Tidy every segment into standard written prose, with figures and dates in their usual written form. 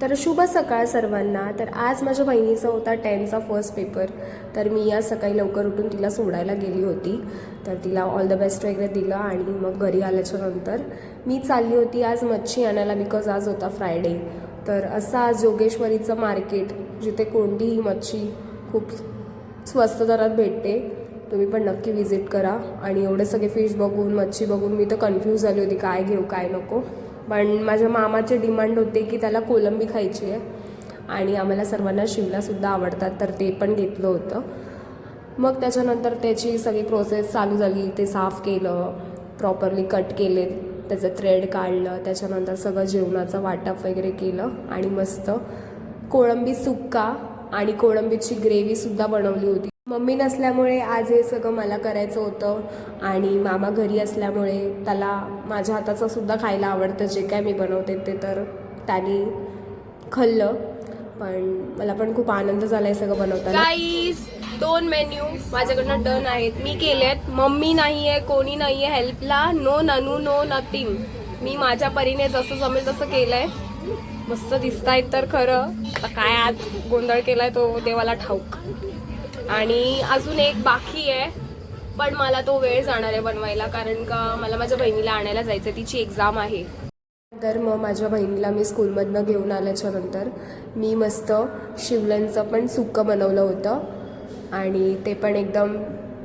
तर शुभ सकाळ सर्वांना. तर आज माझ्या बहिणीचा होता 10th फर्स्ट पेपर. तर मी आज सकाळी लवकर उठून तिला सोडायला गेली होती. तर तिला ऑल द बेस्ट वगैरे दिलं आणि मग घरी आल्याच्या नंतर मी चालली होती आज मच्छी आणायला, बिकॉज आज होता फ्रायडे. तर असं आज जोगेश्वरीचं मार्केट, जिथे कोणतीही मच्छी खूप स्वस्त दरात भेटते. तुम्ही पण नक्की विजिट करा. आणि एवढे सगळे फिश बघून, मच्छी बघून मी तर कन्फ्यूज झाली होती काय घेऊ काय नको. पण माझ्या मामाचे डिमांड होते की त्याला कोलंबी खायची आहे आणि आम्हाला सर्वांना शिवलासुद्धा आवडतात, तर ते पण घेतलं होतं. मग त्याच्यानंतर त्याची सगळी प्रोसेस चालू झाली. ते साफ केलं, प्रॉपरली कट केले, त्याचं थ्रेड काढलं, त्याच्यानंतर सगळं जेवणाचं वाटप वगैरे केलं आणि मस्त कोळंबी सुक्का आणि कोळंबीची ग्रेव्हीसुद्धा बनवली होती. मम्मी नसल्यामुळे आज हे सगळं मला करायचं होतं आणि मामा घरी असल्यामुळे त्याला माझ्या हाताचं सुद्धा खायला आवडतं. जे काय मी बनवते ते तर त्याने खाल्लं. पण मला पण खूप आनंद झाला आहे सगळं बनवताना. गाईज 2 मेन्यू माझ्याकडनं डन आहेत, मी केलेत. मम्मी नाही आहे, कोणी नाही आहे हेल्पला. नो ननू, नो नथिंग. मी माझ्या परीने जसं जमेल तसं केलं आहे. मस्त दिसत आहेत तर खरं. काय आज गोंधळ केलाय तो देवाला ठाऊक. आणि अजून एक बाकी आहे, पण मला तो वेळ जाणार आहे बनवायला, कारण का मला माझ्या बहिणीला आणायला जायचं, तिची एक्झाम आहे. तर मग माझ्या बहिणीला मी स्कूलमधनं घेऊन आल्याच्या नंतर मी मस्त शिवलांचं पण सुक्कं बनवलं होतं आणि ते पण एकदम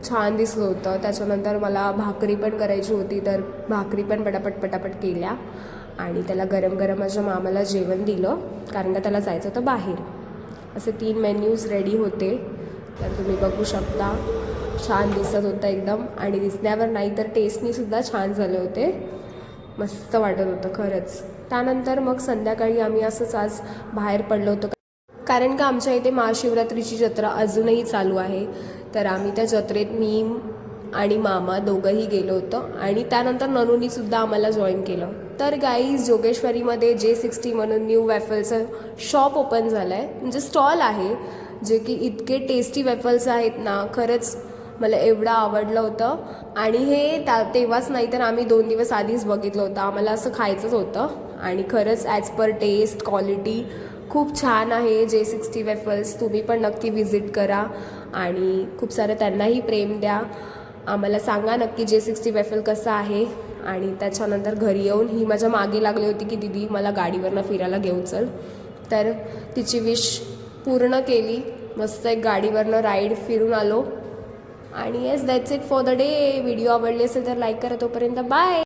छान दिसलं होतं. त्याच्यानंतर मला भाकरी पण करायची होती, तर भाकरी पण पटापट केल्या आणि त्याला गरम गरम माझ्या मामाला जेवण दिलं, कारण का त्याला जायचं होतं बाहेर. असे 3 मेन्यूज रेडी होते. तर तुम्ही बघू शकता, छान दिसत होतं एकदम. आणि दिसण्यावर नाही तर टेस्टनीसुद्धा छान झाले होते. मस्त वाटत होतं खरंच. त्यानंतर मग संध्याकाळी आम्ही असंच आज बाहेर पडलो होतो, कारण का आमच्या इथे महाशिवरात्रीची जत्रा अजूनही चालू आहे. तर आम्ही त्या जत्रेत मी आणि मामा दोघंही गेलो होतो आणि त्यानंतर ननूनीसुद्धा आम्हाला जॉईन केलं. तर गाईज जोगेश्वरीमध्ये J60 म्हणून न्यू वॅफलचं शॉप ओपन झालं आहे, म्हणजे स्टॉल आहे, जे की इतके टेस्टी वॅफल्स आहेत ना, खरंच मला एवढं आवडलं होतं. आणि हे तेव्हाच नाही तर आम्ही 2 दिवस आधीच बघितलं होतं, आम्हाला असं खायचंच होतं. आणि खरंच ॲज पर टेस्ट क्वालिटी खूप छान आहे J60 वॅफल्स. तुम्ही पण नक्की विजिट करा आणि खूप सारं त्यांनाही प्रेम द्या. आम्हाला सांगा नक्की J60 वॅफल कसं आहे. आणि त्याच्यानंतर घरी येऊन ही माझ्या मागे लागली होती की दीदी मला गाडीवरनं फिरायला घेऊन चल. तर तिची विश पूर्ण केली. मस्त एक गाडीवरनं राईड फिरून आलो. आणि yes, that's it for the day. Video आवडले असेल तर लाईक करा. तोपर्यंत बाय.